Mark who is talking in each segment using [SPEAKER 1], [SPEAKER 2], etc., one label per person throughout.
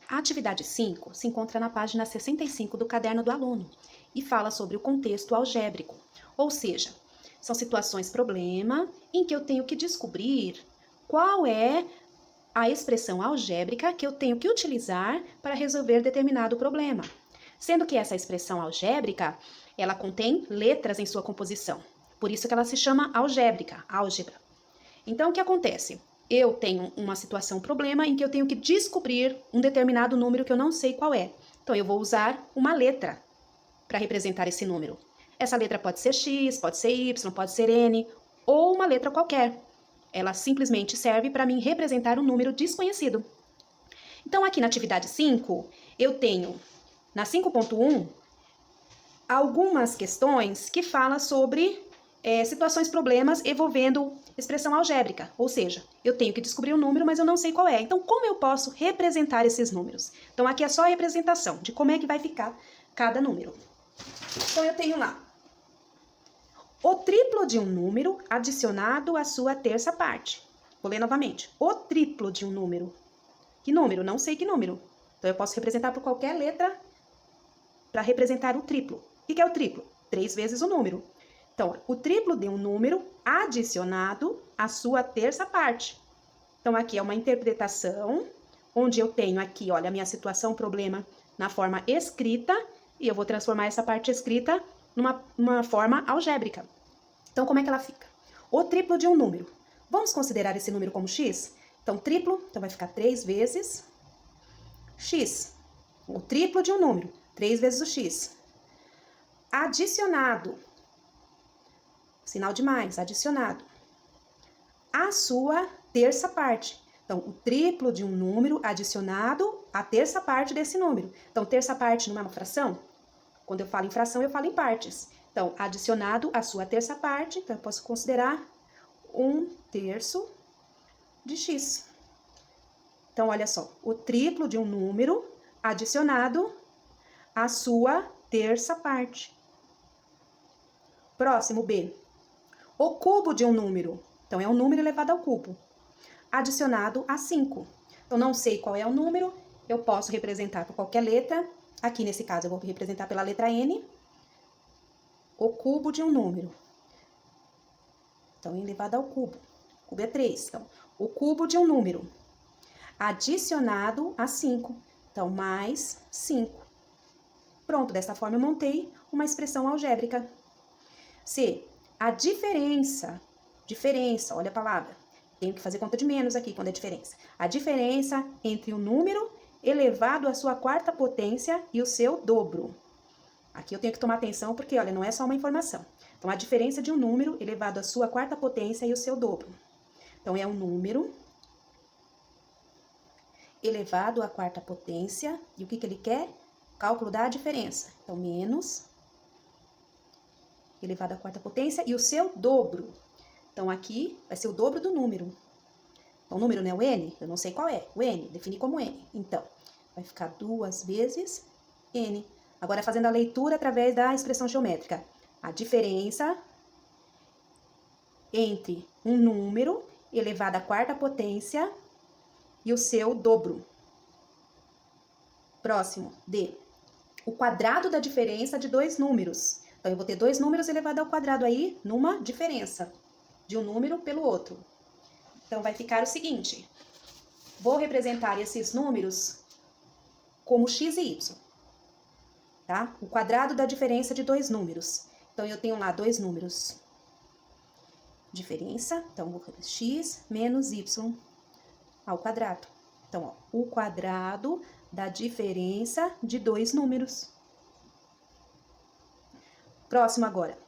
[SPEAKER 1] A atividade 5 se encontra na página 65 do caderno do aluno e fala sobre o contexto algébrico, ou seja, são situações problema em que eu tenho que descobrir qual é a expressão algébrica que eu tenho que utilizar para resolver determinado problema. Sendo que essa expressão algébrica, ela contém letras em sua composição. Por isso que ela se chama algébrica, álgebra. Então, o que acontece? Eu tenho uma situação problema em que eu tenho que descobrir um determinado número que eu não sei qual é. Então, eu vou usar uma letra para representar esse número. Essa letra pode ser X, pode ser Y, pode ser N, ou uma letra qualquer. Ela simplesmente serve para mim representar um número desconhecido. Então, aqui na atividade 5, eu tenho, na 5.1, algumas questões que falam sobre situações, problemas envolvendo expressão algébrica. Ou seja, eu tenho que descobrir um número, mas eu não sei qual é. Então, como eu posso representar esses números? Então, aqui é só a representação de como é que vai ficar cada número. Então, eu tenho lá o triplo de um número adicionado à sua terça parte. Vou ler novamente. O triplo de um número. Que número? Não sei que número. Então, eu posso representar por qualquer letra para representar o triplo. O que é o triplo? 3 vezes o número. Então, o triplo de um número adicionado à sua terça parte. Então, aqui é uma interpretação, onde eu tenho aqui, olha, a minha situação, problema, na forma escrita, e eu vou transformar essa parte escrita numa forma algébrica. Então, como é que ela fica? O triplo de um número. Vamos considerar esse número como x? Então, triplo, então vai ficar 3 vezes x. O triplo de um número, 3 vezes o x. Adicionado, sinal de mais, adicionado, a sua terça parte. Então, o triplo de um número adicionado à terça parte desse número. Então, terça parte não é uma fração? Quando eu falo em fração, eu falo em partes. Então, adicionado à sua terça parte, então eu posso considerar 1/3 de x. Então, olha só, o triplo de um número adicionado à sua terça parte. Próximo, B. O cubo de um número. Então, é um número elevado ao cubo. Adicionado a 5. Então, não sei qual é o número, eu posso representar por qualquer letra. Aqui, nesse caso, eu vou representar pela letra N. O cubo de um número. Então, elevado ao cubo. O cubo é 3. Então, o cubo de um número. Adicionado a 5. Então, mais 5. Pronto, dessa forma eu montei uma expressão algébrica. C. A diferença, olha a palavra. Tenho que fazer conta de menos aqui quando é diferença. A diferença entre o número elevado à sua quarta potência e o seu dobro. Aqui eu tenho que tomar atenção porque, olha, não é só uma informação. Então, a diferença de um número elevado à sua quarta potência e o seu dobro. Então, é um número elevado à quarta potência. E o que ele quer? Cálculo da diferença. Então, menos elevado à quarta potência e o seu dobro. Então, aqui vai ser o dobro do número. Então, o número não é o n? Eu não sei qual é. O n, defini como n. Então, vai ficar 2 vezes n. Agora, fazendo a leitura através da expressão geométrica. A diferença entre um número elevado à quarta potência e o seu dobro. Próximo, D. O quadrado da diferença de 2 números. Então, eu vou ter 2 números elevado ao quadrado aí numa diferença de um número pelo outro. Então, vai ficar o seguinte. Vou representar esses números como x e y. Tá? O quadrado da diferença de 2 números. Então, eu tenho lá 2 números. Diferença. Então, vou fazer x menos y ao quadrado. Então, ó, o quadrado da diferença de 2 números. Próximo agora.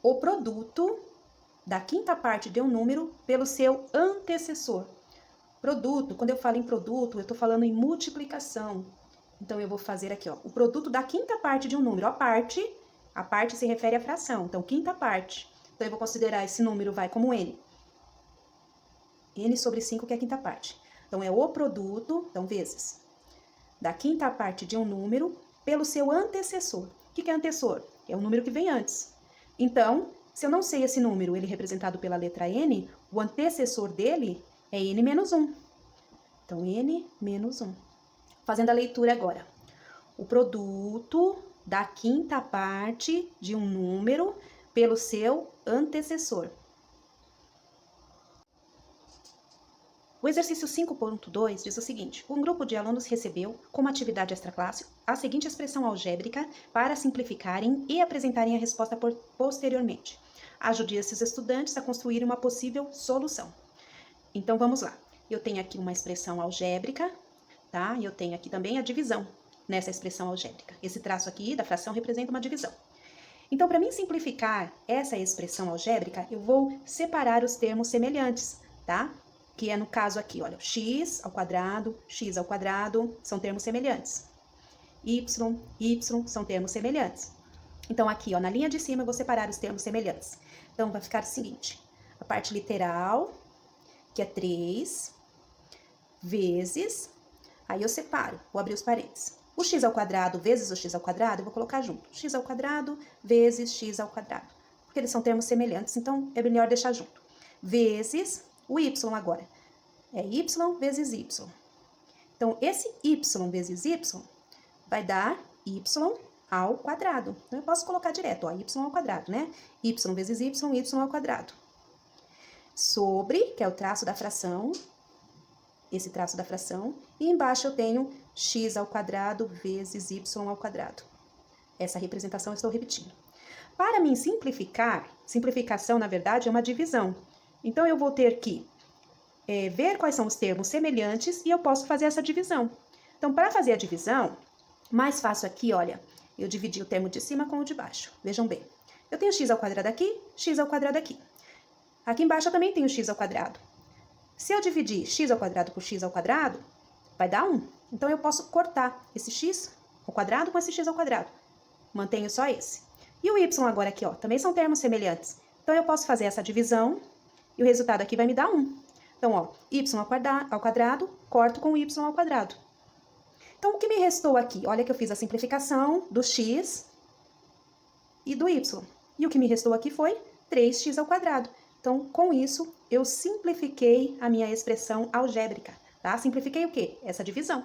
[SPEAKER 1] O produto da quinta parte de um número pelo seu antecessor. Produto, quando eu falo em produto, eu estou falando em multiplicação. Então, eu vou fazer aqui, ó, o produto da quinta parte de um número. A parte se refere à fração. Então, quinta parte. Então, eu vou considerar esse número, vai como n. N sobre 5, que é a quinta parte. Então, é o produto, então, vezes, da quinta parte de um número pelo seu antecessor. O que é antecessor? É o número que vem antes. Então, se eu não sei esse número, ele é representado pela letra n, o antecessor dele é n menos 1. Então, n menos 1. Fazendo a leitura agora. O produto da quinta parte de um número pelo seu antecessor. O exercício 5.2 diz o seguinte: um grupo de alunos recebeu, como atividade extraclasse, a seguinte expressão algébrica para simplificarem e apresentarem a resposta posteriormente. Ajude esses estudantes a construir uma possível solução. Então, vamos lá. Eu tenho aqui uma expressão algébrica, tá? E eu tenho aqui também a divisão nessa expressão algébrica. Esse traço aqui da fração representa uma divisão. Então, para mim simplificar essa expressão algébrica, eu vou separar os termos semelhantes, tá? Que é no caso aqui, olha, x ao quadrado são termos semelhantes. Y são termos semelhantes. Então, aqui, ó, na linha de cima, eu vou separar os termos semelhantes. Então, vai ficar o seguinte: a parte literal, que é 3, vezes, aí eu separo, vou abrir os parênteses. O x ao quadrado vezes o x ao quadrado, eu vou colocar junto. X ao quadrado vezes x ao quadrado. Porque eles são termos semelhantes, então é melhor deixar junto. Vezes o y agora. É y vezes y. Então, esse y vezes y vai dar y ao quadrado. Então, eu posso colocar direto, ó, y ao quadrado, né? Y vezes y ao quadrado. Sobre, que é o traço da fração, esse traço da fração, e embaixo eu tenho x ao quadrado vezes y ao quadrado. Essa representação eu estou repetindo. Para mim simplificar, simplificação na verdade é uma divisão. Então eu vou ter que ver quais são os termos semelhantes e eu posso fazer essa divisão. Então para fazer a divisão, mais fácil aqui, olha, eu dividi o termo de cima com o de baixo. Vejam bem, eu tenho x ao quadrado aqui, x ao quadrado aqui. Aqui embaixo eu também tenho x ao quadrado. Se eu dividir x ao quadrado por x ao quadrado, vai dar 1. Então, eu posso cortar esse x ao quadrado com esse x ao quadrado. Mantenho só esse. E o y agora aqui, ó, também são termos semelhantes. Então, eu posso fazer essa divisão e o resultado aqui vai me dar 1. Então, ó, y ao quadrado, corto com o y ao quadrado. Então, o que me restou aqui? Olha que eu fiz a simplificação do x e do y. E o que me restou aqui foi 3x ao quadrado. Então, com isso, eu simplifiquei a minha expressão algébrica, tá? Simplifiquei o quê? Essa divisão.